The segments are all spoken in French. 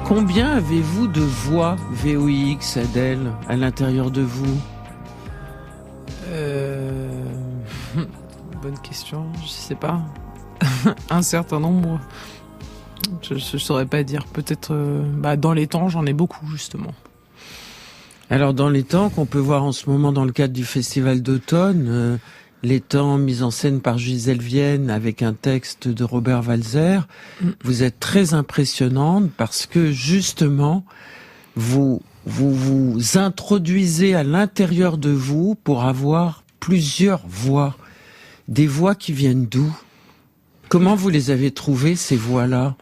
Combien avez-vous de voix VOIX, Adèle, à l'intérieur de vous ? Bonne question, je sais pas. Un certain nombre. Je saurais pas dire. Peut-être dans les temps, j'en ai beaucoup, justement. Alors, dans les temps qu'on peut voir en ce moment dans le cadre du Festival d'automne, les temps mis en scène par Gisèle Vienne avec un texte de Robert Walser, vous êtes très impressionnante parce que, justement, vous introduisez à l'intérieur de vous pour avoir plusieurs voix. Des voix qui viennent d'où ? Comment vous les avez trouvées, ces voix-là ?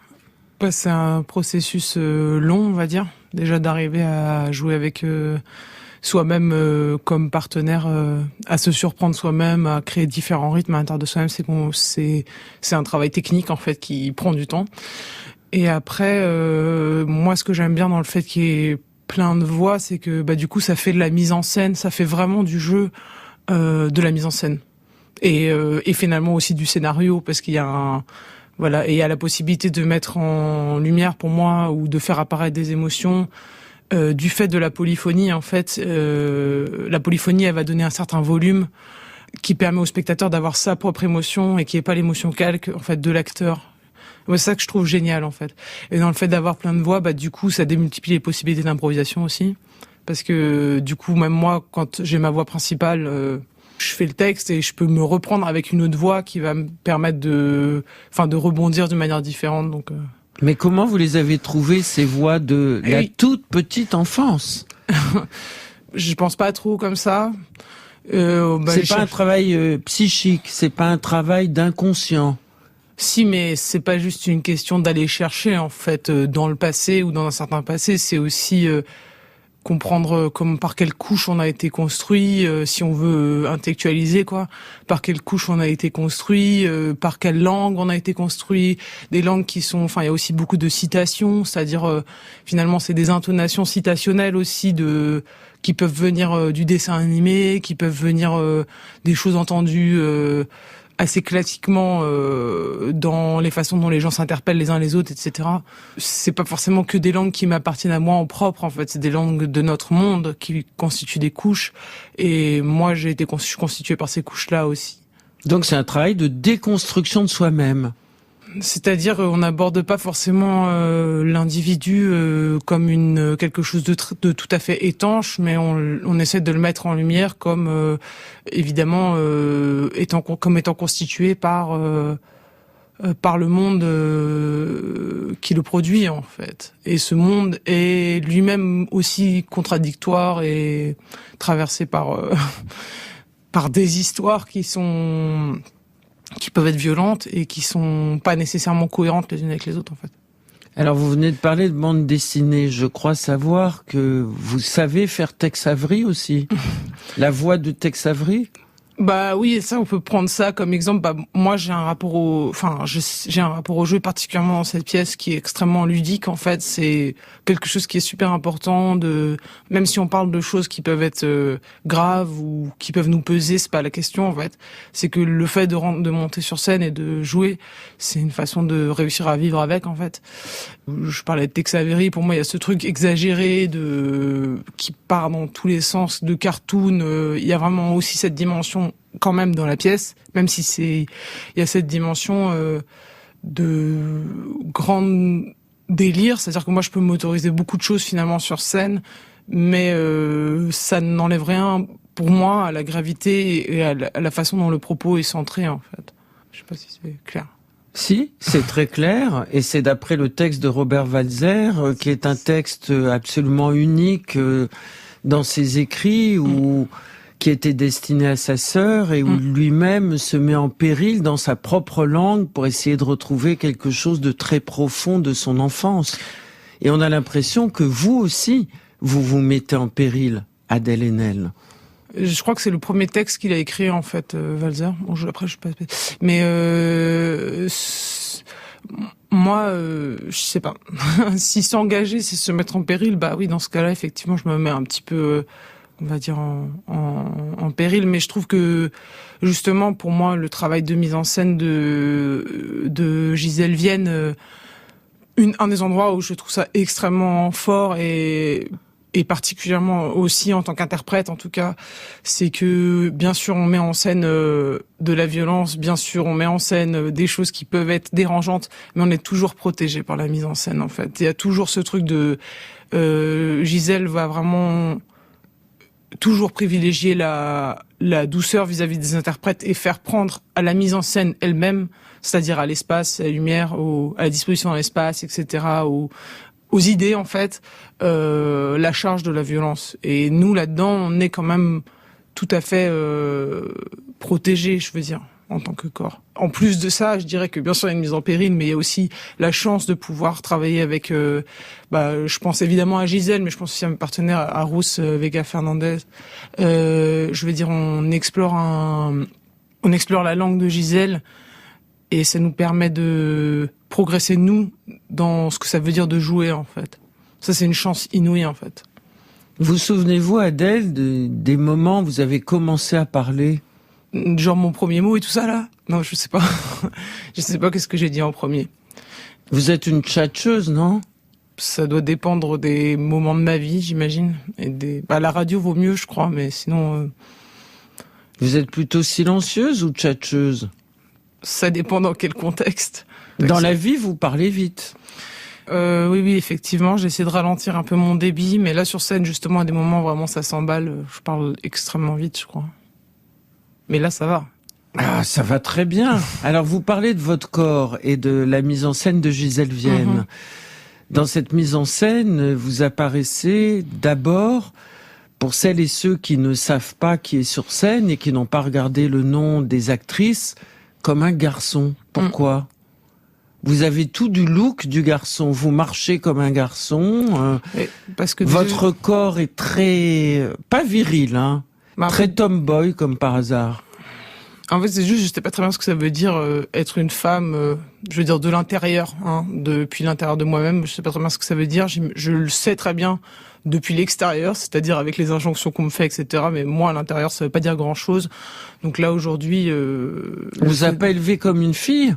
C'est un processus long, on va dire. Déjà d'arriver à jouer avec soi-même comme partenaire, à se surprendre soi-même, à créer différents rythmes à l'intérieur de soi-même. C'est un travail technique, en fait, qui prend du temps. Et après, moi, ce que j'aime bien dans le fait qu'il y ait plein de voix, c'est que du coup, ça fait de la mise en scène, ça fait vraiment du jeu de la mise en scène. Et finalement aussi du scénario, parce qu'il y a et il y a la possibilité de mettre en lumière pour moi ou de faire apparaître des émotions du fait de la polyphonie. En fait, la polyphonie, elle va donner un certain volume qui permet au spectateur d'avoir sa propre émotion et qui est pas l'émotion calque en fait de l'acteur. C'est ça que je trouve génial en fait. Et dans le fait d'avoir plein de voix, du coup, ça démultiplie les possibilités d'improvisation aussi, parce que du coup, même moi, quand j'ai ma voix principale, je fais le texte et je peux me reprendre avec une autre voix qui va me permettre de rebondir d'une manière différente. Donc, Mais comment vous les avez trouvées, ces voix de la toute petite enfance ? Je pense pas trop comme ça. C'est pas un travail psychique, c'est pas un travail d'inconscient. Si, mais c'est pas juste une question d'aller chercher, en fait, dans le passé ou dans un certain passé. C'est aussi comprendre par quelle couche on a été construit, si on veut intellectualiser, quoi. Par quelle couche on a été construit, par quelle langue on a été construit. Des langues qui sont... il y a aussi beaucoup de citations, c'est-à-dire, finalement, c'est des intonations citationnelles aussi qui peuvent venir du dessin animé, qui peuvent venir des choses entendues assez classiquement dans les façons dont les gens s'interpellent les uns les autres, etc. C'est pas forcément que des langues qui m'appartiennent à moi en propre, en fait. C'est des langues de notre monde qui constituent des couches. Et moi, je suis constitué par ces couches-là aussi. Donc c'est un travail de déconstruction de soi-même. C'est-à-dire, on n'aborde pas forcément l'individu comme quelque chose de tout à fait étanche, mais on essaie de le mettre en lumière comme évidemment étant constitué par le monde qui le produit en fait. Et ce monde est lui-même aussi contradictoire et traversé par par des histoires qui peuvent être violentes et qui sont pas nécessairement cohérentes les unes avec les autres, en fait. Alors, vous venez de parler de bande dessinée. Je crois savoir que vous savez faire Tex Avery aussi. La voix de Tex Avery ? Oui, ça, on peut prendre ça comme exemple. Moi, j'ai un rapport j'ai un rapport au jeu particulièrement dans cette pièce qui est extrêmement ludique. En fait, c'est quelque chose qui est super important même si on parle de choses qui peuvent être graves ou qui peuvent nous peser, c'est pas la question, en fait. C'est que le fait de monter sur scène et de jouer, c'est une façon de réussir à vivre avec, en fait. Je parlais de Tex Avery. Pour moi, il y a ce truc exagéré qui part dans tous les sens de cartoon. Il y a vraiment aussi cette dimension quand même dans la pièce, même si il y a cette dimension de grand délire, c'est-à-dire que moi je peux m'autoriser beaucoup de choses finalement sur scène, mais ça n'enlève rien pour moi à la gravité et à la façon dont le propos est centré, en fait. Je sais pas si c'est clair. Si, c'est très clair, et c'est d'après le texte de Robert Walser, qui est un texte absolument unique dans ses écrits, qui était destiné à sa sœur et où lui-même se met en péril dans sa propre langue pour essayer de retrouver quelque chose de très profond de son enfance. Et on a l'impression que vous aussi, vous vous mettez en péril, Adèle Haenel. Je crois que c'est le premier texte qu'il a écrit, en fait, Walser. Bon, après, je sais pas. Mais moi, je sais pas. Si s'engager, c'est se mettre en péril, oui, dans ce cas-là, effectivement, je me mets un petit peu, on va dire, en péril. Mais je trouve que, justement, pour moi, le travail de mise en scène de Gisèle Vienne un des endroits où je trouve ça extrêmement fort et particulièrement aussi en tant qu'interprète en tout cas, c'est que bien sûr on met en scène de la violence, bien sûr on met en scène des choses qui peuvent être dérangeantes, mais on est toujours protégé par la mise en scène en fait. Il y a toujours ce truc de Gisèle va vraiment toujours privilégier la douceur vis-à-vis des interprètes et faire prendre à la mise en scène elle-même, c'est-à-dire à l'espace, à la lumière, à la disposition dans l'espace, etc., aux idées en fait, la charge de la violence. Et nous là-dedans, on est quand même tout à fait protégés, je veux dire, en tant que corps. En plus de ça, je dirais que bien sûr il y a une mise en péril, mais il y a aussi la chance de pouvoir travailler avec, je pense évidemment à Gisèle, mais je pense aussi à mes partenaires, à Ruth Vega Fernandez. Je veux dire, on explore la langue de Gisèle. Et ça nous permet de progresser, nous, dans ce que ça veut dire de jouer, en fait. Ça, c'est une chance inouïe, en fait. Vous souvenez-vous, Adèle, des moments où vous avez commencé à parler? Genre mon premier mot et tout ça, là? Non, je sais pas. Je sais pas qu'est-ce que j'ai dit en premier. Vous êtes une tchatcheuse, non? Ça doit dépendre des moments de ma vie, j'imagine. Et la radio vaut mieux, je crois, mais sinon... Vous êtes plutôt silencieuse ou tchatcheuse? Ça dépend dans quel contexte. Dans la vie, vous parlez vite. Oui, effectivement, j'essaie de ralentir un peu mon débit, mais là sur scène, justement, à des moments vraiment ça s'emballe. Je parle extrêmement vite, je crois. Mais là, ça va. Ah, ça va très bien. Alors, vous parlez de votre corps et de la mise en scène de Gisèle Vienne. Dans cette mise en scène, vous apparaissez d'abord, pour celles et ceux qui ne savent pas qui est sur scène et qui n'ont pas regardé le nom des actrices, comme un garçon. Pourquoi? Vous avez tout du look du garçon. Vous marchez comme un garçon. Parce que votre corps est très... pas viril, hein. Très tomboy, comme par hasard. En fait, c'est juste, je sais pas très bien ce que ça veut dire être une femme, je veux dire de l'intérieur, hein, depuis l'intérieur de moi-même. Je sais pas très bien ce que ça veut dire. Je le sais très bien depuis l'extérieur, c'est-à-dire avec les injonctions qu'on me fait, etc. Mais moi, à l'intérieur, ça veut pas dire grand-chose. Donc là, aujourd'hui... On vous a pas élevé comme une fille,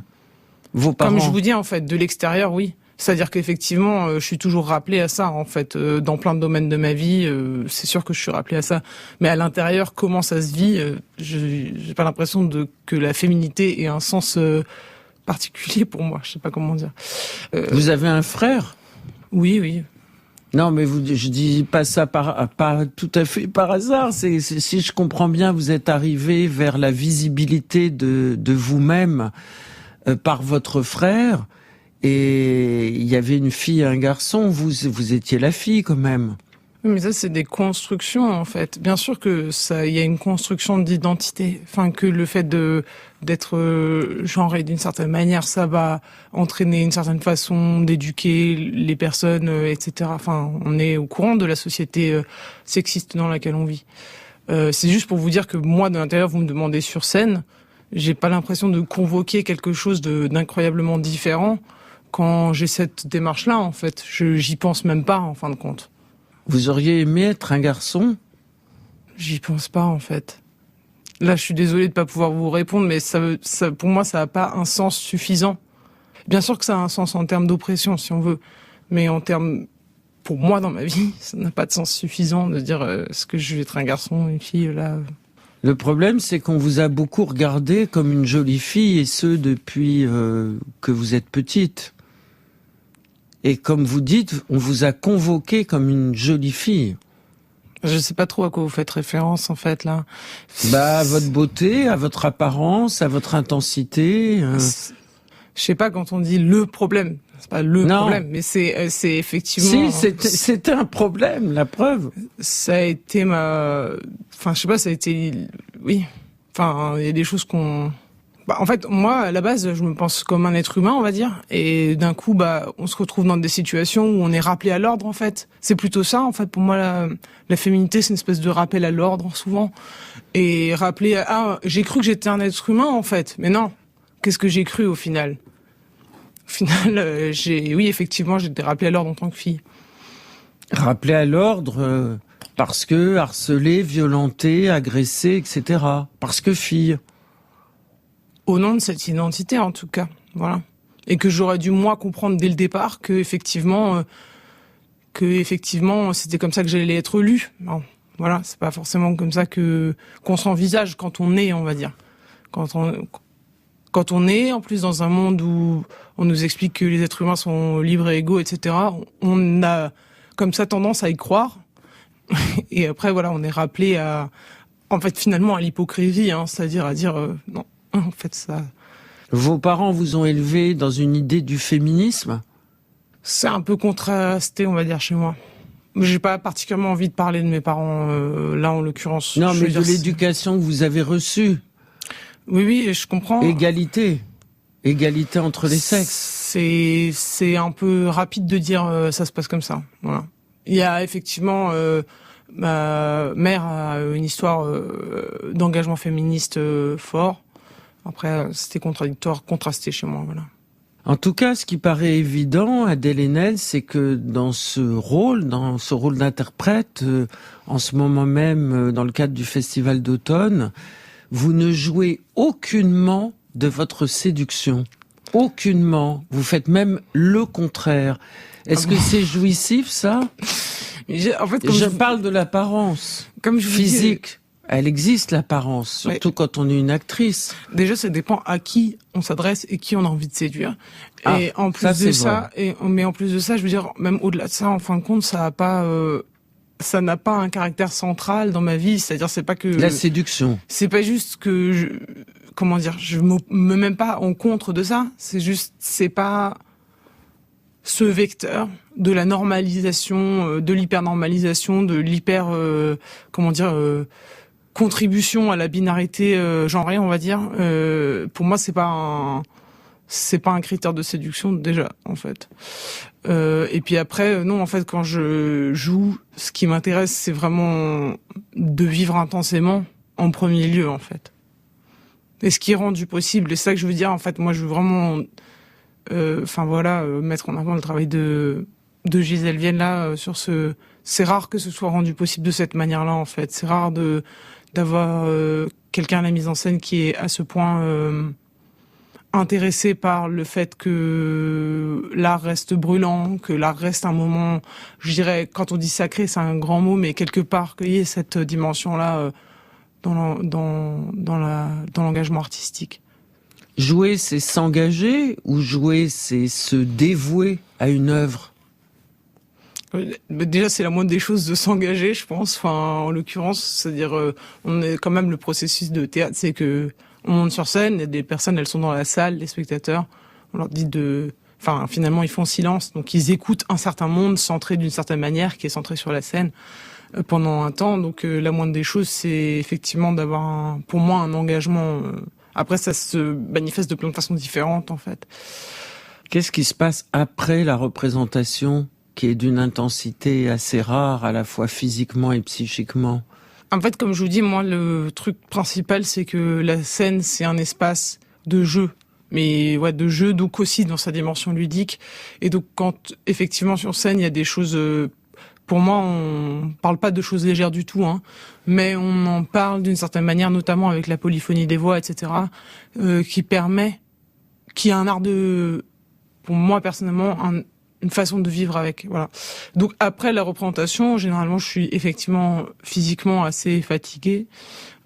vos parents? Comme je vous dis, en fait, de l'extérieur, oui. C'est-à-dire qu'effectivement, je suis toujours rappelée à ça, en fait, dans plein de domaines de ma vie. C'est sûr que je suis rappelée à ça. Mais à l'intérieur, comment ça se vit, j'ai pas l'impression que la féminité ait un sens particulier pour moi. Je sais pas comment dire. Vous avez un frère? Oui. Non, mais je dis pas ça pas tout à fait par hasard. Si je comprends bien, vous êtes arrivé vers la visibilité de vous-même par votre frère. Et il y avait une fille et un garçon, vous étiez la fille quand même. Oui, mais ça c'est des constructions en fait. Bien sûr que il y a une construction d'identité. Enfin que le fait d'être genré d'une certaine manière, ça va entraîner une certaine façon d'éduquer les personnes, etc. Enfin, on est au courant de la société sexiste dans laquelle on vit. C'est juste pour vous dire que moi, de l'intérieur, vous me demandez sur scène, j'ai pas l'impression de convoquer quelque chose d'incroyablement différent. Quand j'ai cette démarche-là, en fait, j'y pense même pas, en fin de compte. Vous auriez aimé être un garçon? J'y pense pas, en fait. Là, je suis désolée de pas pouvoir vous répondre, mais pour moi, ça a pas un sens suffisant. Bien sûr que ça a un sens en termes d'oppression, si on veut, mais en termes, pour moi, dans ma vie, ça n'a pas de sens suffisant de dire est-ce que je vais être un garçon, une fille, là. Le problème, c'est qu'on vous a beaucoup regardé comme une jolie fille, et ce, depuis que vous êtes petite. Et comme vous dites, on vous a convoqué comme une jolie fille. Je sais pas trop à quoi vous faites référence, en fait, là. À votre beauté, à votre apparence, à votre intensité. Je sais pas, quand on dit le problème, c'est pas le problème, mais c'est effectivement... Si, c'était un problème, la preuve. Ça a été enfin, je sais pas, ça a été... Oui. Enfin, il y a des choses qu'on... en fait, moi, à la base, je me pense comme un être humain, on va dire. Et d'un coup, on se retrouve dans des situations où on est rappelé à l'ordre, en fait. C'est plutôt ça, en fait. Pour moi, la féminité, c'est une espèce de rappel à l'ordre, souvent. Et rappeler j'ai cru que j'étais un être humain, en fait. Mais non. Qu'est-ce que j'ai cru, au final? Au final, oui, effectivement, j'étais rappelée à l'ordre en tant que fille. Rappelée à l'ordre parce que harcelée, violentée, agressée, etc. Parce que fille. Au nom de cette identité, en tout cas. Voilà. Et que j'aurais dû, moi, comprendre dès le départ que effectivement, c'était comme ça que j'allais être lue. Bon, voilà, c'est pas forcément comme ça qu'on s'envisage quand on est, on va dire. Quand on est, en plus, dans un monde où on nous explique que les êtres humains sont libres et égaux, etc., on a comme ça tendance à y croire. Et après, voilà, on est rappelé en fait, finalement, à l'hypocrisie, c'est-à-dire à dire, non, en fait, ça... Vos parents vous ont élevé dans une idée du féminisme ? C'est un peu contrasté, on va dire, chez moi. J'ai pas particulièrement envie de parler de mes parents, là, en l'occurrence. Non, mais de l'éducation que vous avez reçue. Oui, je comprends. Égalité entre les sexes. C'est un peu rapide de dire ça se passe comme ça. Voilà. Il y a effectivement ma mère a une histoire d'engagement féministe fort. Après, c'était contrasté chez moi. Voilà. En tout cas, ce qui paraît évident, Adèle Haenel, c'est que dans ce rôle d'interprète, en ce moment même, dans le cadre du Festival d'automne, vous ne jouez aucunement de votre séduction. Aucunement. Vous faites même le contraire. Est-ce que c'est jouissif, ça ? En fait, je parle de l'apparence physique. Elle existe, l'apparence, surtout quand on est une actrice. Déjà, ça dépend à qui on s'adresse et qui on a envie de séduire. Et en plus de ça, mais en plus de ça, je veux dire, même au-delà de ça, en fin de compte, ça n'a pas un caractère central dans ma vie. C'est-à-dire, c'est pas que la séduction. C'est pas juste que je me mets pas en contre de ça. C'est pas ce vecteur de la normalisation, de l'hyper-normalisation, de l'hyper, contribution à la binarité genrée, on va dire. Pour moi, c'est pas un critère de séduction déjà, en fait. Et puis après, non, en fait, quand je joue, ce qui m'intéresse, c'est vraiment de vivre intensément en premier lieu, en fait. Et ce qui est rendu possible, et c'est ça que je veux dire, en fait, moi, je veux vraiment, mettre en avant le travail de Gisèle Vienne là sur ce. C'est rare que ce soit rendu possible de cette manière-là, en fait. C'est rare d'avoir quelqu'un à la mise en scène qui est à ce point intéressé par le fait que l'art reste brûlant, que l'art reste un moment, je dirais, quand on dit sacré, c'est un grand mot, mais quelque part qu'il y ait cette dimension-là dans l'engagement artistique. Jouer, c'est s'engager, ou jouer, c'est se dévouer à une œuvre ? Déjà, c'est la moindre des choses de s'engager, je pense. Enfin, en l'occurrence, c'est-à-dire, on est quand même le processus de théâtre, c'est que on monte sur scène, et des personnes, elles sont dans la salle, les spectateurs. On leur dit finalement, ils font silence, donc ils écoutent un certain monde centré d'une certaine manière, qui est centré sur la scène pendant un temps. Donc, la moindre des choses, c'est effectivement d'avoir pour moi, un engagement. Après, ça se manifeste de plein de façons différentes, en fait. Qu'est-ce qui se passe après la représentation, qui est d'une intensité assez rare, à la fois physiquement et psychiquement ? En fait, comme je vous dis, moi, le truc principal, c'est que la scène, c'est un espace de jeu. Mais de jeu, donc aussi dans sa dimension ludique. Et donc, quand, effectivement, sur scène, il y a des choses... pour moi, on parle pas de choses légères du tout, mais on en parle d'une certaine manière, notamment avec la polyphonie des voix, etc., qui a un art pour moi, personnellement, une façon de vivre avec, voilà. Donc après la représentation, généralement, je suis effectivement physiquement assez fatiguée,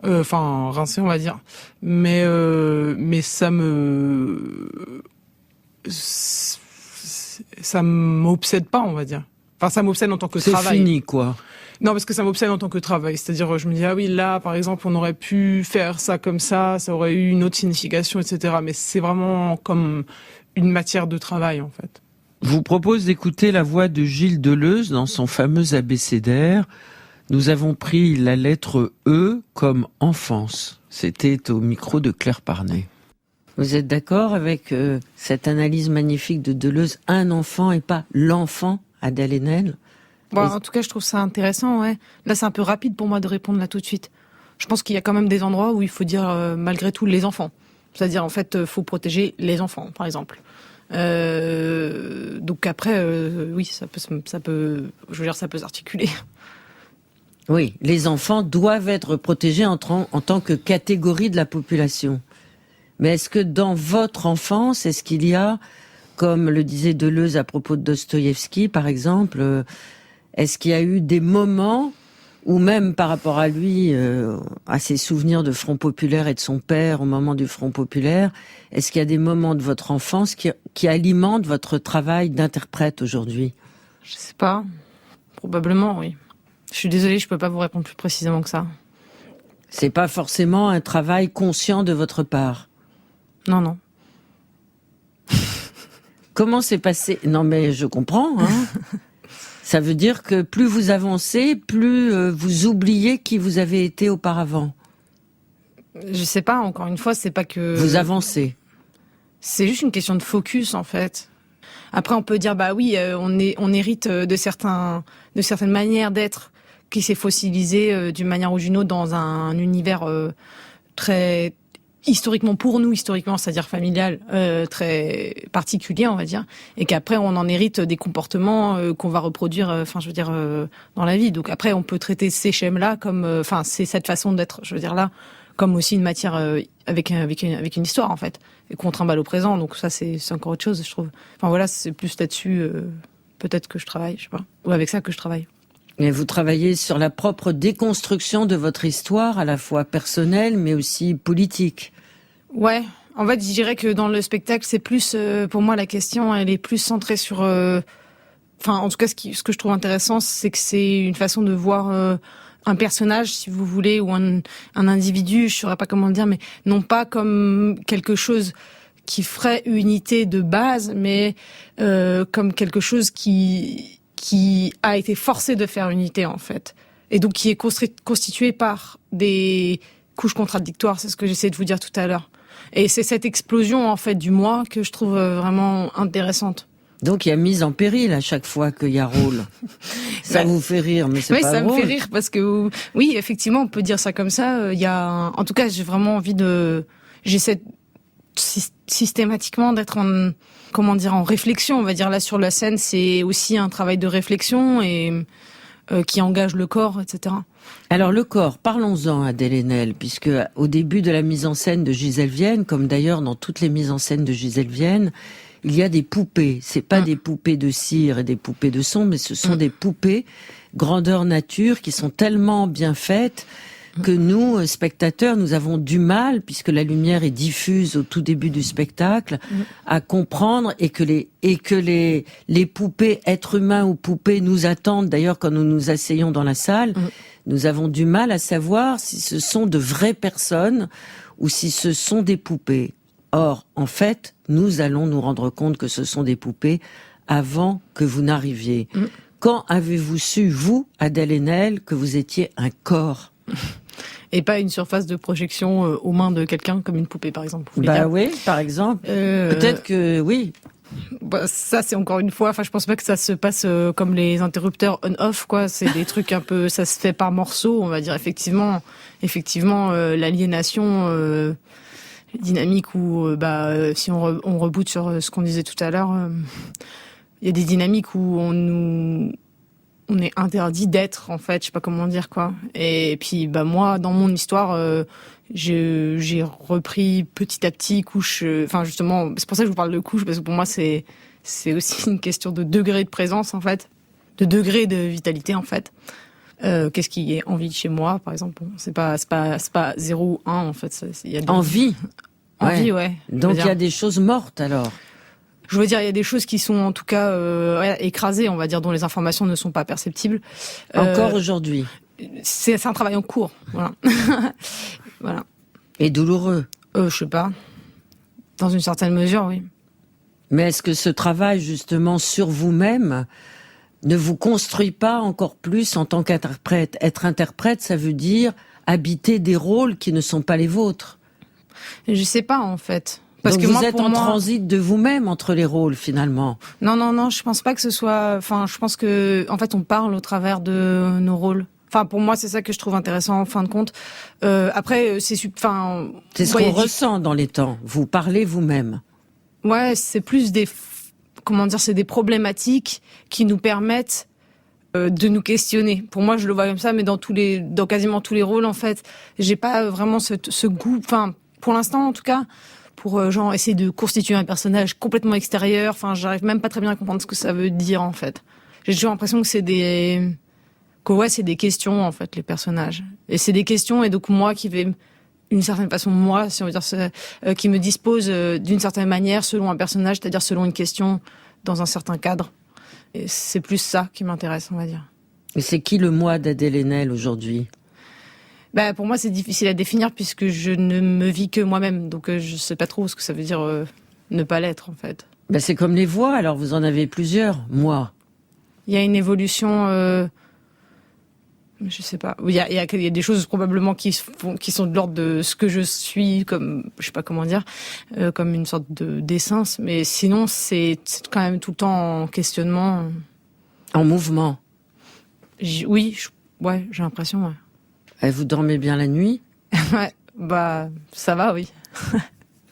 rincée, on va dire, mais ça m'obsède pas, on va dire. Enfin, ça m'obsède en tant que travail. C'est fini, quoi. Non, parce que ça m'obsède en tant que travail. C'est-à-dire, je me dis, ah oui, là, par exemple, on aurait pu faire ça comme ça aurait eu une autre signification, etc. Mais c'est vraiment comme une matière de travail, en fait. Je vous propose d'écouter la voix de Gilles Deleuze dans son fameux abécédaire. Nous avons pris la lettre E comme enfance. C'était au micro de Claire Parnet. Vous êtes d'accord avec cette analyse magnifique de Deleuze, un enfant et pas l'enfant, Adèle Haenel? En tout cas, je trouve ça intéressant, ouais. Là, c'est un peu rapide pour moi de répondre là tout de suite. Je pense qu'il y a quand même des endroits où il faut dire, malgré tout, les enfants. C'est-à-dire, en fait, faut protéger les enfants, par exemple. Donc après, oui, ça peut, je veux dire, ça peut s'articuler. Oui, les enfants doivent être protégés en tant que catégorie de la population. Mais est-ce que dans votre enfance, est-ce qu'il y a comme le disait Deleuze à propos de Dostoïevski, par exemple, est-ce qu'il y a eu des moments ou même par rapport à lui, à ses souvenirs de Front Populaire et de son père au moment du Front Populaire, est-ce qu'il y a des moments de votre enfance qui alimentent votre travail d'interprète aujourd'hui ? Je sais pas. Probablement, oui. Je suis désolée, je peux pas vous répondre plus précisément que ça. C'est pas forcément un travail conscient de votre part. Non. Comment s'est passé ? Non mais je comprends, hein. Ça veut dire que plus vous avancez, plus vous oubliez qui vous avez été auparavant. Je sais pas, encore une fois, c'est pas que... Vous avancez. C'est juste une question de focus, en fait. Après, on peut dire, bah oui, on hérite de certaines manières d'être qui s'est fossilisé d'une manière ou d'une autre dans un univers très historiquement, c'est-à-dire familial, très particulier, on va dire, et qu'après on en hérite des comportements qu'on va reproduire, dans la vie. Donc après, on peut traiter ces schèmes-là comme, c'est cette façon d'être, là, comme aussi une matière avec une histoire en fait, et qu'on trimballe au présent. Donc ça, c'est encore autre chose, je trouve. Enfin voilà, c'est plus là-dessus, peut-être que je travaille, je sais pas, ou avec ça que je travaille. Et vous travaillez sur la propre déconstruction de votre histoire, à la fois personnelle, mais aussi politique. Ouais, en fait, je dirais que dans le spectacle, c'est plus, pour moi, la question, elle est plus centrée sur... en tout cas, ce que je trouve intéressant, c'est que c'est une façon de voir un personnage, si vous voulez, ou un individu, je saurais pas comment le dire, mais non pas comme quelque chose qui ferait unité de base, mais comme quelque chose qui a été forcé de faire unité, en fait. Et donc, qui est constitué par des couches contradictoires, c'est ce que j'essayais de vous dire tout à l'heure. Et c'est cette explosion, en fait, du moi que je trouve vraiment intéressante. Donc, il y a mise en péril à chaque fois qu'il y a rôle. Ça vous fait rire, mais c'est pas drôle. Oui, ça me fait rire parce que, oui, effectivement, on peut dire ça comme ça. En tout cas, j'ai vraiment envie j'essaie systématiquement d'être en réflexion, on va dire. Là, sur la scène, c'est aussi un travail de réflexion et qui engage le corps, etc. Alors le corps, parlons-en, Adèle Haenel, puisque au début de la mise en scène de Gisèle Vienne, comme d'ailleurs dans toutes les mises en scène de Gisèle Vienne, il y a des poupées. C'est pas des poupées de cire et des poupées de son, mais ce sont des poupées grandeur nature qui sont tellement bien faites que nous, spectateurs, nous avons du mal, puisque la lumière est diffuse au tout début du spectacle, à comprendre et que les poupées, êtres humains ou poupées, nous attendent. D'ailleurs, quand nous nous asseyons dans la salle, nous avons du mal à savoir si ce sont de vraies personnes ou si ce sont des poupées. Or, en fait, nous allons nous rendre compte que ce sont des poupées avant que vous n'arriviez. Quand avez-vous su, vous, Adèle Haenel, que vous étiez un corps ? Et pas une surface de projection aux mains de quelqu'un comme une poupée, par exemple. Oui, par exemple. Peut-être que oui. Bah, ça, c'est encore une fois. Enfin, je pense pas que ça se passe comme les interrupteurs on/off, quoi. C'est des trucs un peu. Ça se fait par morceaux, on va dire. Effectivement, l'aliénation dynamique où, si on reboot sur ce qu'on disait tout à l'heure, il y a des dynamiques où on est interdit d'être, en fait, je sais pas comment dire, quoi. Et puis, moi, dans mon histoire, j'ai repris petit à petit couche, justement, c'est pour ça que je vous parle de couche, parce que pour moi, c'est aussi une question de degré de présence, en fait, de degré de vitalité, en fait. Qu'est-ce qui est en vie chez moi, par exemple? Bon, c'est pas 0 ou 1, en fait. Y a des... En vie? Vie, ouais. Donc, il y a des choses mortes, alors? Je veux dire, il y a des choses qui sont en tout cas écrasées, on va dire, dont les informations ne sont pas perceptibles. Encore aujourd'hui. C'est un travail en cours, voilà. Voilà. Et douloureux. Je sais pas. Dans une certaine mesure, oui. Mais est-ce que ce travail, justement, sur vous-même, ne vous construit pas encore plus en tant qu'interprète ? Être interprète, ça veut dire habiter des rôles qui ne sont pas les vôtres. Je sais pas, en fait. Parce donc que vous êtes en transit de vous-même entre les rôles, finalement. Non, je pense pas que ce soit... je pense que, en fait, on parle au travers de nos rôles. Pour moi, c'est ça que je trouve intéressant, en fin de compte. Après, c'est ce qu'on ressent dans les temps. Vous parlez vous-même. Ouais, c'est plus c'est des problématiques qui nous permettent de nous questionner. Pour moi, je le vois comme ça, mais dans quasiment tous les rôles, en fait, j'ai pas vraiment ce goût, pour l'instant, en tout cas, pour genre essayer de constituer un personnage complètement extérieur. Enfin, j'arrive même pas très bien à comprendre ce que ça veut dire en fait. J'ai toujours l'impression que c'est des questions en fait, les personnages. Et c'est des questions, et donc moi qui vais d'une certaine façon, moi, si on veut dire, qui me dispose d'une certaine manière selon un personnage, c'est-à-dire selon une question dans un certain cadre. Et c'est plus ça qui m'intéresse, on va dire. Et c'est qui le moi d'Adèle Haenel aujourd'hui ? Bah, pour moi, c'est difficile à définir puisque je ne me vis que moi-même. Donc, je sais pas trop ce que ça veut dire ne pas l'être, en fait. Bah, c'est comme les voix, alors vous en avez plusieurs, moi. Il y a une évolution, je sais pas. Il y a des choses probablement qui sont de l'ordre de ce que je suis, comme, je sais pas comment dire, comme une sorte d'essence. Mais sinon, c'est quand même tout le temps en questionnement. En mouvement. Oui, j'ai l'impression, ouais. Et vous dormez bien la nuit ? Ouais, bah, ça va, oui.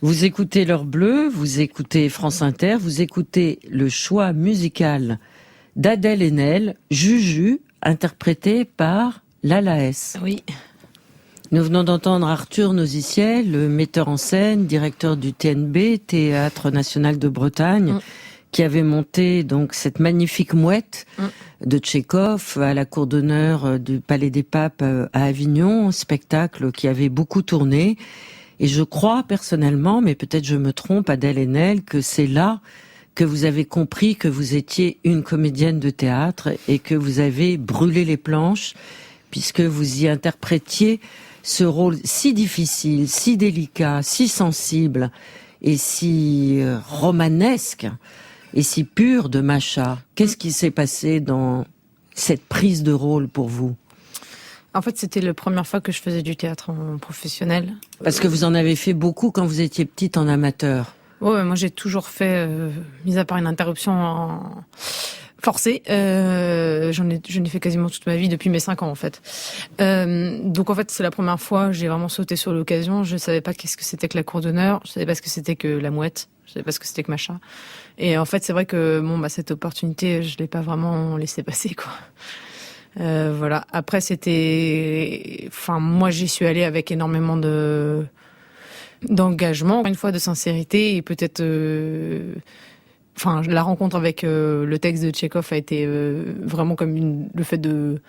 Vous écoutez L'Heure Bleue, vous écoutez France Inter, vous écoutez le choix musical d'Adèle Haenel, Juju, interprété par Lalaes. Oui. Nous venons d'entendre Arthur Noziciel, le metteur en scène, directeur du TNB, Théâtre National de Bretagne, qui avait monté donc cette magnifique mouette de Tchekhov à la cour d'honneur du Palais des Papes à Avignon, spectacle qui avait beaucoup tourné. Et je crois personnellement, mais peut-être je me trompe, Adèle Haenel, que c'est là que vous avez compris que vous étiez une comédienne de théâtre et que vous avez brûlé les planches puisque vous y interprétiez ce rôle si difficile, si délicat, si sensible et si romanesque et si pur de Macha. Qu'est-ce qui s'est passé dans cette prise de rôle pour vous ? En fait, c'était la première fois que je faisais du théâtre en professionnel. Parce que vous en avez fait beaucoup quand vous étiez petite en amateur. Ouais, moi j'ai toujours fait, mis à part une interruption forcée, j'en ai fait quasiment toute ma vie depuis mes 5 ans en fait. Donc en fait c'est la première fois, j'ai vraiment sauté sur l'occasion. Je savais pas qu'est-ce que c'était que la cour d'honneur, je savais pas ce que c'était que la mouette, je savais pas ce que c'était que Macha. Et en fait c'est vrai que cette opportunité je l'ai pas vraiment laissé passer quoi. Voilà. Après moi j'y suis allée avec énormément d'engagement, une fois de sincérité et peut-être la rencontre avec le texte de Tchekhov a été vraiment comme le fait de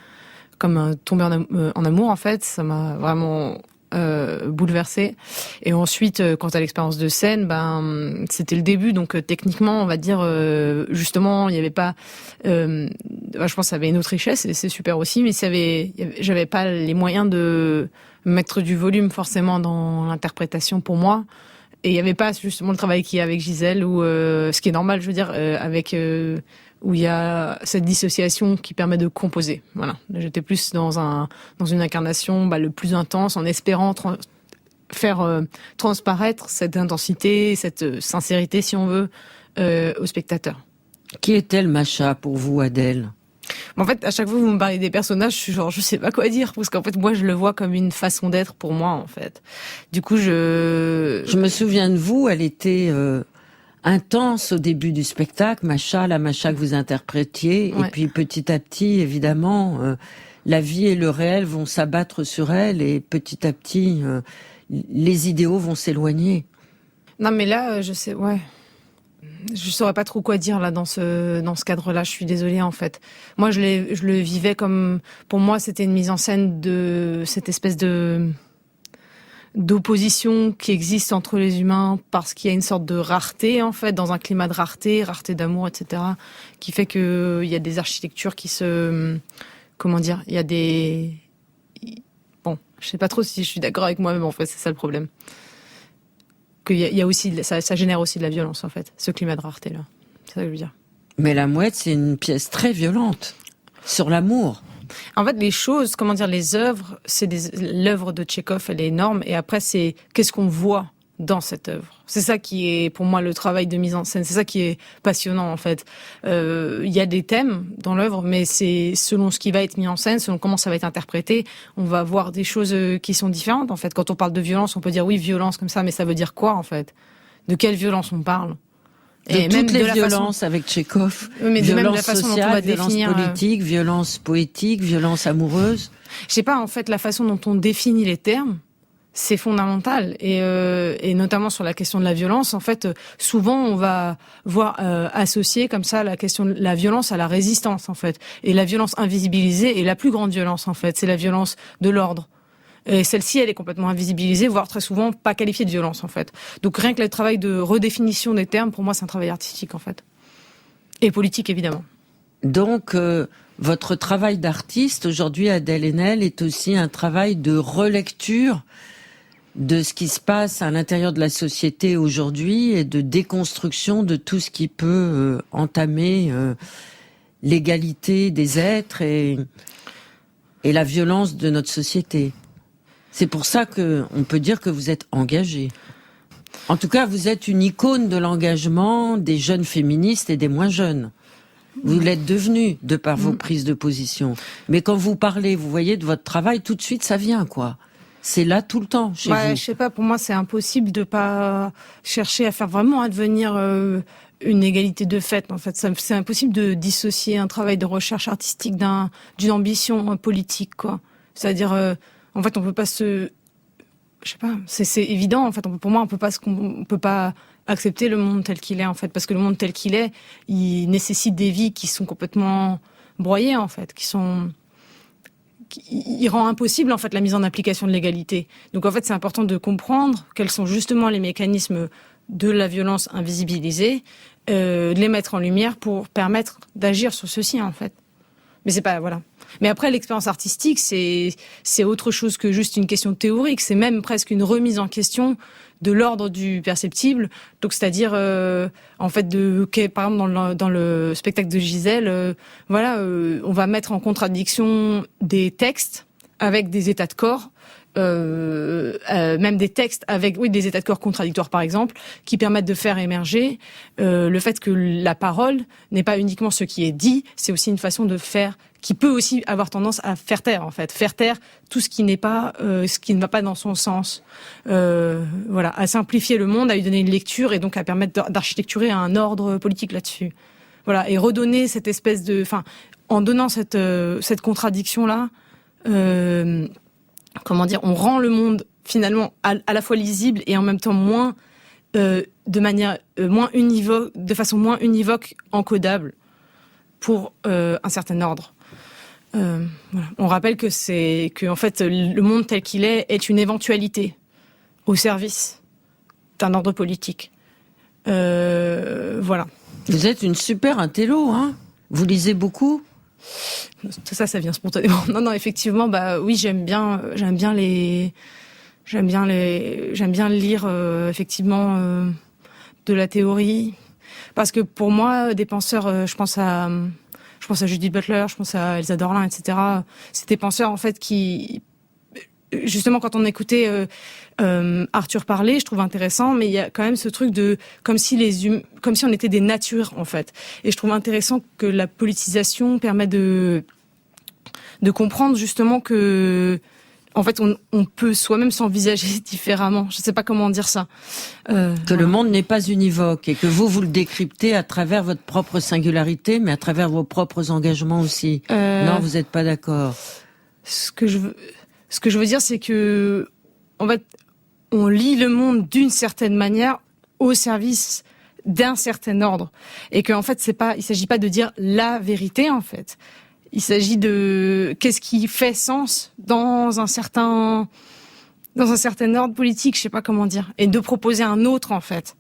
tomber en amour en fait, ça m'a vraiment bouleversée. Et ensuite quant à l'expérience de scène, c'était le début, donc techniquement on va dire justement il y avait pas je pense que ça avait une autre richesse et c'est super aussi, mais j'avais pas les moyens de mettre du volume forcément dans l'interprétation pour moi, et il y avait pas justement le travail qu'il y a avec Gisèle ou ce qui est normal je veux dire avec où il y a cette dissociation qui permet de composer. Voilà, là, j'étais plus dans une incarnation le plus intense, en espérant faire transparaître cette intensité, cette sincérité si on veut au spectateur. Qui est-elle Macha pour vous, Adèle ? En fait, à chaque fois que vous me parlez des personnages, je suis genre, je sais pas quoi dire, parce qu'en fait, moi, je le vois comme une façon d'être pour moi, en fait. Du coup, je me souviens de vous, elle était intense au début du spectacle, Macha, la Macha que vous interprétiez, ouais. Et puis petit à petit, évidemment, la vie et le réel vont s'abattre sur elle, et petit à petit, les idéaux vont s'éloigner. Non, mais là, je sais, ouais. Je saurais pas trop quoi dire là dans ce cadre-là. Je suis désolée en fait. Moi, je le vivais comme, pour moi, c'était une mise en scène de cette espèce d'opposition qui existe entre les humains parce qu'il y a une sorte de rareté en fait, dans un climat de rareté d'amour, etc., qui fait que il y a des architectures qui comment dire, il y a des, bon, je sais pas trop si je suis d'accord avec moi-même en fait, c'est ça le problème. Qu'il y a aussi, ça génère aussi de la violence en fait, ce climat de rareté là. C'est ça que je veux dire. Mais La Mouette, c'est une pièce très violente sur l'amour. En fait, les choses, comment dire, les œuvres, l'œuvre de Tchekhov, elle est énorme. Et après, c'est qu'est-ce qu'on voit dans cette œuvre. C'est ça qui est, pour moi, le travail de mise en scène. C'est ça qui est passionnant, en fait. Il y a des thèmes dans l'œuvre, mais c'est selon ce qui va être mis en scène, selon comment ça va être interprété, on va voir des choses qui sont différentes, en fait. Quand on parle de violence, on peut dire oui, violence comme ça, mais ça veut dire quoi, en fait? De quelle violence on parle? Et toutes les violences avec Tchekhov, mais violence même la façon sociale, dont on va violence définir, politique, violence poétique, violence amoureuse. Je sais pas, en fait, la façon dont on définit les termes, c'est fondamental et notamment sur la question de la violence. En fait, souvent on va voir associer comme ça la question de la violence à la résistance en fait. Et la violence invisibilisée est la plus grande violence en fait. C'est la violence de l'ordre. Et celle-ci, elle est complètement invisibilisée, voire très souvent pas qualifiée de violence en fait. Donc rien que le travail de redéfinition des termes, pour moi, c'est un travail artistique en fait et politique évidemment. Donc votre travail d'artiste aujourd'hui, Adèle Haenel, est aussi un travail de relecture de ce qui se passe à l'intérieur de la société aujourd'hui et de déconstruction de tout ce qui peut entamer l'égalité des êtres et la violence de notre société. C'est pour ça que on peut dire que vous êtes engagée. En tout cas, vous êtes une icône de l'engagement des jeunes féministes et des moins jeunes. Vous l'êtes devenue de par vos prises de position. Mais quand vous parlez, vous voyez, de votre travail, tout de suite, ça vient, quoi. C'est là tout le temps, chez vous. Je sais pas, pour moi, c'est impossible de pas chercher à faire vraiment advenir une égalité de fait. En fait, c'est impossible de dissocier un travail de recherche artistique d'une ambition politique, quoi. C'est-à-dire, en fait, on peut pas je sais pas, c'est évident, en fait. Pour moi, on peut pas accepter le monde tel qu'il est, en fait, parce que le monde tel qu'il est, il nécessite des vies qui sont complètement broyées, en fait, il rend impossible en fait la mise en application de l'égalité. Donc en fait, c'est important de comprendre quels sont justement les mécanismes de la violence invisibilisée, de les mettre en lumière pour permettre d'agir sur ceci en fait. Mais c'est pas voilà. Mais après, l'expérience artistique, c'est autre chose que juste une question théorique. C'est même presque une remise en question de l'ordre du perceptible. Donc, c'est-à-dire, en fait, par exemple, dans le spectacle de Gisèle, on va mettre en contradiction des textes avec des états de corps, même des textes avec, des états de corps contradictoires, par exemple, qui permettent de faire émerger le fait que la parole n'est pas uniquement ce qui est dit, c'est aussi une façon de faire qui peut aussi avoir tendance à faire taire, en fait. Faire taire tout ce qui n'est pas, ce qui ne va pas dans son sens. À simplifier le monde, à lui donner une lecture et donc à permettre d'architecturer un ordre politique là-dessus. Voilà. Et redonner cette espèce en donnant cette contradiction-là, on rend le monde finalement à la fois lisible et en même temps moins, de manière moins univoque, de façon moins univoque, encodable pour un certain ordre. On rappelle que en fait le monde tel qu'il est une éventualité au service d'un ordre politique. Voilà. Vous êtes une super intello, hein ? Vous lisez beaucoup ? Tout ça vient spontanément. Non, effectivement, oui, j'aime bien lire effectivement de la théorie, parce que pour moi, des penseurs, je pense à Judith Butler, je pense à Elsa Dorlin, etc. C'est des penseurs en fait qui, justement, quand on écoutait Arthur parler, je trouve intéressant, mais il y a quand même ce truc de comme si on était des natures en fait. Et je trouve intéressant que la politisation permet de comprendre justement que en fait on peut soi-même s'envisager différemment. Je sais pas comment dire ça. Que le monde n'est pas univoque et que vous le décryptez à travers votre propre singularité, mais à travers vos propres engagements aussi. Non, vous n'êtes pas d'accord. Ce que je veux dire, c'est que en fait, on lit le monde d'une certaine manière au service d'un certain ordre, et qu'en fait, il s'agit pas de dire la vérité en fait. Il s'agit de qu'est-ce qui fait sens dans un certain ordre politique, je sais pas comment dire, et de proposer un autre en fait,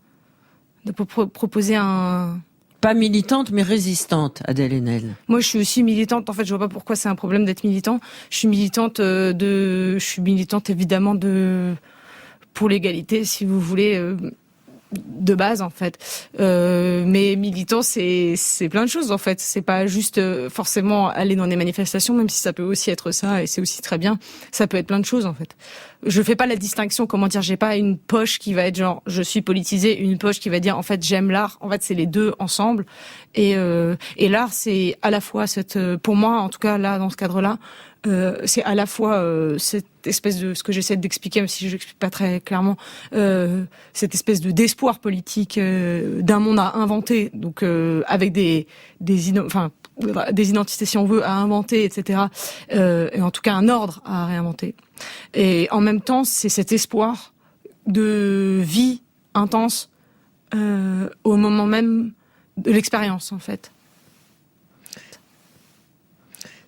de proposer un. Pas militante, mais résistante, Adèle Haenel. Moi, je suis aussi militante. En fait, je vois pas pourquoi c'est un problème d'être militant. Je suis militante évidemment pour l'égalité, si vous voulez, de base en fait. Mais militant, c'est plein de choses en fait. C'est pas juste forcément aller dans des manifestations, même si ça peut aussi être ça et c'est aussi très bien. Ça peut être plein de choses en fait. Je fais pas la distinction, j'ai pas une poche qui va être genre je suis politisée, une poche qui va dire en fait j'aime l'art. En fait, c'est les deux ensemble. Et l'art, c'est à la fois pour moi en tout cas là dans ce cadre-là, c'est à la fois cette espèce de ce que j'essaie d'expliquer, même si je l'explique pas très clairement, cette espèce d'espoir politique d'un monde à inventer, donc avec des identités, si on veut, à inventer, etc. Et en tout cas un ordre à réinventer. Et en même temps, c'est cet espoir de vie intense au moment même de l'expérience, en fait.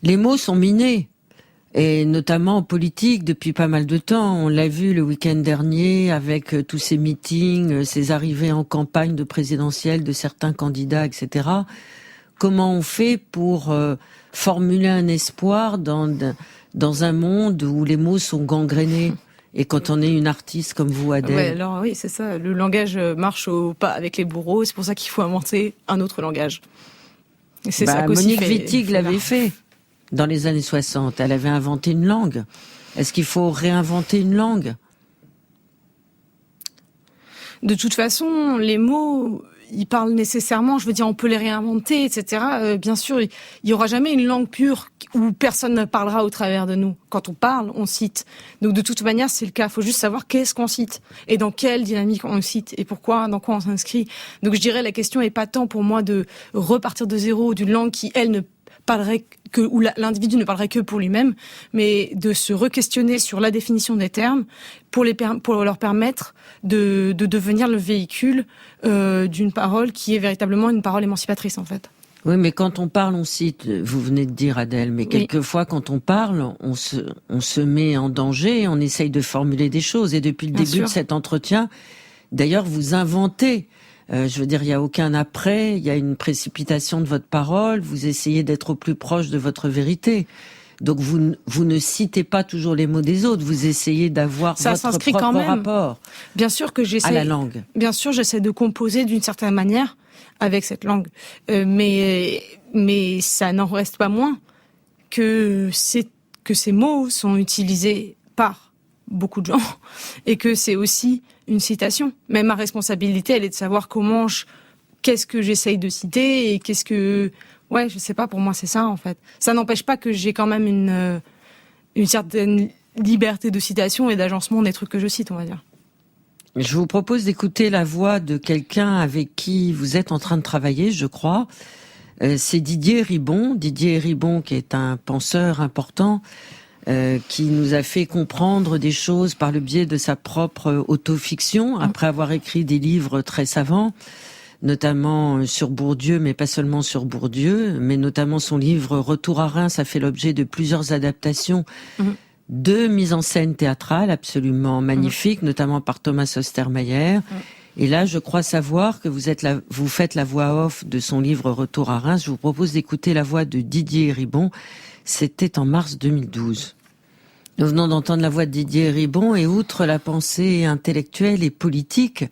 Les mots sont minés, et notamment en politique depuis pas mal de temps. On l'a vu le week-end dernier avec tous ces meetings, ces arrivées en campagne de présidentielle de certains candidats, etc. Comment on fait pour formuler un espoir dans un monde où les mots sont gangrénés? Et quand on est une artiste comme vous, Adèle. Ouais, alors oui, c'est ça. Le langage marche au pas avec les bourreaux. C'est pour ça qu'il faut inventer un autre langage. Et c'est ça qu'aussi Monique Wittig l'avait fait dans les années 60. Elle avait inventé une langue. Est-ce qu'il faut réinventer une langue? De toute façon, les mots, ils parlent nécessairement. Je veux dire, on peut les réinventer, etc. Bien sûr, il y aura jamais une langue pure où personne ne parlera au travers de nous. Quand on parle, on cite. Donc de toute manière, c'est le cas. Il faut juste savoir qu'est-ce qu'on cite et dans quelle dynamique on cite et pourquoi, dans quoi on s'inscrit. Donc je dirais la question est pas tant pour moi de repartir de zéro d'une langue qui, elle, ne parlerait que, où l'individu ne parlerait que pour lui-même, mais de se re-questionner sur la définition des termes pour leur permettre de devenir le véhicule d'une parole qui est véritablement une parole émancipatrice, en fait. Oui, mais quand on parle, on cite, vous venez de dire, Adèle, mais quelquefois, quand on parle, on se met en danger, on essaye de formuler des choses. Et depuis le début de cet entretien, d'ailleurs, vous inventez. Je veux dire, il n'y a aucun après, il y a une précipitation de votre parole, vous essayez d'être au plus proche de votre vérité. Donc vous ne citez pas toujours les mots des autres, vous essayez d'avoir votre propre rapport. Bien sûr que j'essaie à la langue. Bien sûr, j'essaie de composer d'une certaine manière avec cette langue, mais ça n'en reste pas moins que ces mots sont utilisés par beaucoup de gens et que c'est aussi une citation. Mais ma responsabilité, elle est de savoir qu'est-ce que j'essaye de citer et qu'est-ce que... Ouais, je sais pas, pour moi c'est ça en fait. Ça n'empêche pas que j'ai quand même une certaine liberté de citation et d'agencement des trucs que je cite, on va dire. Je vous propose d'écouter la voix de quelqu'un avec qui vous êtes en train de travailler, je crois. C'est Didier Ribon. Didier Ribon qui est un penseur important, qui nous a fait comprendre des choses par le biais de sa propre autofiction, après avoir écrit des livres très savants, notamment sur Bourdieu, mais pas seulement sur Bourdieu, mais notamment son livre Retour à Reims a fait l'objet de plusieurs adaptations de mise en scène théâtrale absolument magnifiques, notamment par Thomas Ostermeyer. Et là, je crois savoir que vous faites la voix off de son livre Retour à Reims. Je vous propose d'écouter la voix de Didier Ribon. C'était en mars 2012. Nous venons d'entendre la voix de Didier Ribon et outre la pensée intellectuelle et politique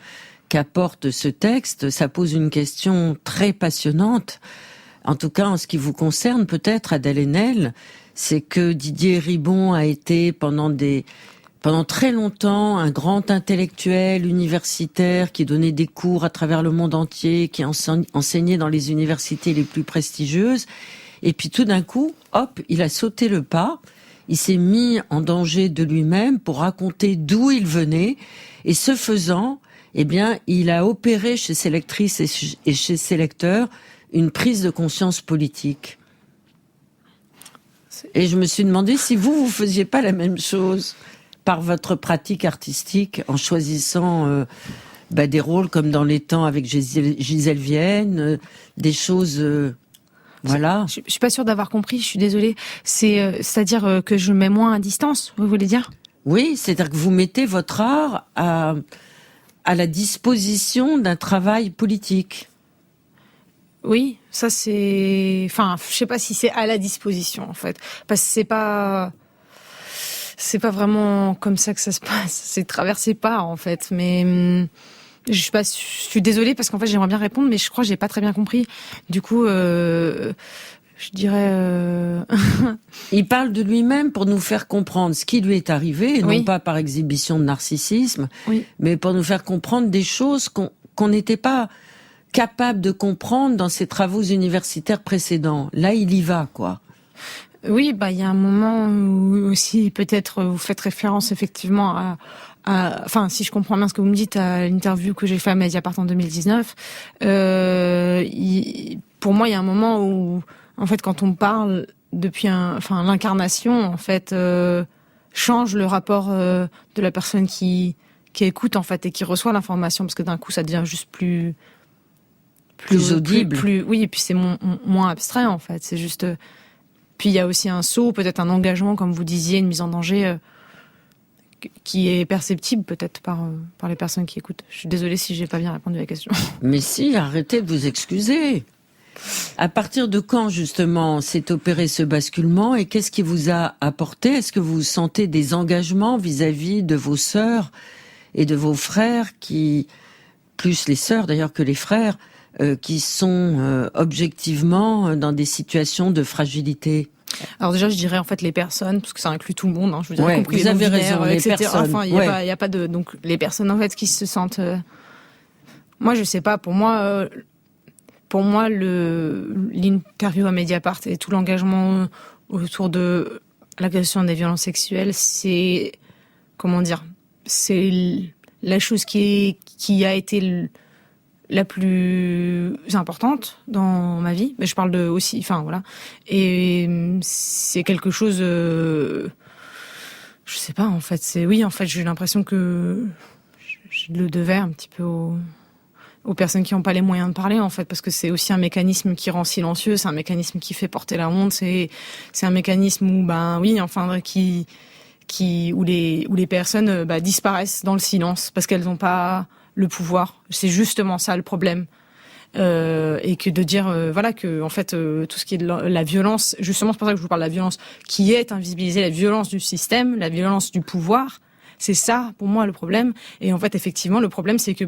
qu'apporte ce texte, ça pose une question très passionnante. En tout cas, en ce qui vous concerne, peut-être, Adèle Haenel, c'est que Didier Ribon a été pendant très longtemps un grand intellectuel universitaire qui donnait des cours à travers le monde entier, qui enseignait dans les universités les plus prestigieuses. Et puis tout d'un coup, hop, il a sauté le pas. Il s'est mis en danger de lui-même pour raconter d'où il venait. Et ce faisant, eh bien, il a opéré chez ses lectrices et chez ses lecteurs une prise de conscience politique. Et je me suis demandé si vous faisiez pas la même chose par votre pratique artistique en choisissant des rôles comme dans Les Temps avec Gisèle Vienne, des choses... Voilà. Je suis pas sûre d'avoir compris, je suis désolée. C'est-à-dire que je mets moins à distance, vous voulez dire? Oui, c'est-à-dire que vous mettez votre art à la disposition d'un travail politique. Oui, ça c'est... Enfin, je sais pas si c'est à la disposition, en fait. Parce que c'est pas vraiment comme ça que ça se passe. C'est traversé par, en fait. Mais... Je suis désolée parce qu'en fait j'aimerais bien répondre, mais je crois que j'ai pas très bien compris. Du coup, je dirais. Il parle de lui-même pour nous faire comprendre ce qui lui est arrivé, et non pas par exhibition de narcissisme, mais pour nous faire comprendre des choses qu'on n'était pas capable de comprendre dans ses travaux universitaires précédents. Là, il y va, quoi. Oui, il y a un moment où aussi peut-être vous faites référence effectivement enfin, si je comprends bien ce que vous me dites, à l'interview que j'ai fait à Mediapart en 2019, pour moi, il y a un moment où en fait, quand on parle depuis l'incarnation, en fait, change le rapport de la personne qui écoute, en fait, et qui reçoit l'information, parce que d'un coup, ça devient juste plus audible. Oui, et puis c'est moins abstrait, en fait. C'est juste. Puis il y a aussi un saut, peut-être un engagement, comme vous disiez, une mise en danger qui est perceptible peut-être par les personnes qui écoutent. Je suis désolée si j'ai pas bien répondu à la question. Mais si, arrêtez de vous excuser. À partir de quand, justement, s'est opéré ce basculement et qu'est-ce qui vous a apporté? Est-ce que vous sentez des engagements vis-à-vis de vos sœurs et de vos frères qui, plus les sœurs d'ailleurs que les frères, qui sont objectivement dans des situations de fragilité? Alors déjà, je dirais en fait les personnes, parce que ça inclut tout le monde. Hein, je veux dire, Ouais, compris vous les avez non-binaires, raison, les etc. personnes. Enfin, il y a pas de donc les personnes en fait qui se sentent. Moi, je sais pas. Pour moi, l'interview à Mediapart et tout l'engagement autour de la question des violences sexuelles, c'est c'est la chose qui a été la plus importante dans ma vie. Mais je parle voilà. Et c'est quelque chose, je sais pas, en fait. En fait, j'ai l'impression que je le devais un petit peu aux personnes qui n'ont pas les moyens de parler, en fait, parce que c'est aussi un mécanisme qui rend silencieux, c'est un mécanisme qui fait porter la honte, c'est un mécanisme où, où les personnes disparaissent dans le silence parce qu'elles n'ont pas le pouvoir. C'est justement ça le problème. Et que de dire que en fait tout ce qui est de la violence, justement c'est pour ça que je vous parle de la violence qui est invisibilisée, la violence du système, la violence du pouvoir, c'est ça pour moi le problème. Et en fait effectivement le problème c'est que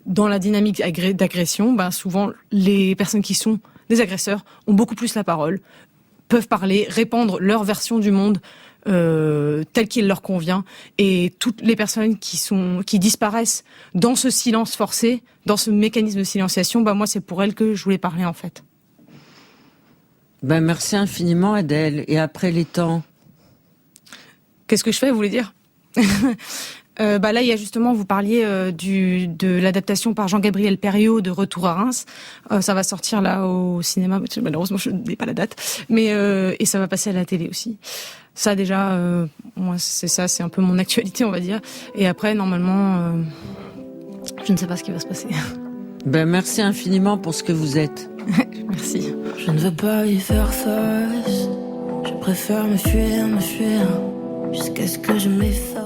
dans la dynamique d'agression, souvent les personnes qui sont des agresseurs ont beaucoup plus la parole, peuvent parler, répandre leur version du monde tel qu'il leur convient, et toutes les personnes qui disparaissent dans ce silence forcé, dans ce mécanisme de silenciation, moi c'est pour elles que je voulais parler en fait. Merci infiniment Adèle. Et après les temps, qu'est-ce que je fais, vous voulez dire? Là, il y a justement, vous parliez de l'adaptation par Jean-Gabriel Perriot de Retour à Reims. Ça va sortir là au cinéma. Malheureusement, je n'ai pas la date, mais et ça va passer à la télé aussi. Ça déjà, moi, c'est un peu mon actualité, on va dire. Et après, normalement, je ne sais pas ce qui va se passer. Merci infiniment pour ce que vous êtes. Merci. Je ne veux pas y faire face. Je préfère me fuir, jusqu'à ce que je m'efface.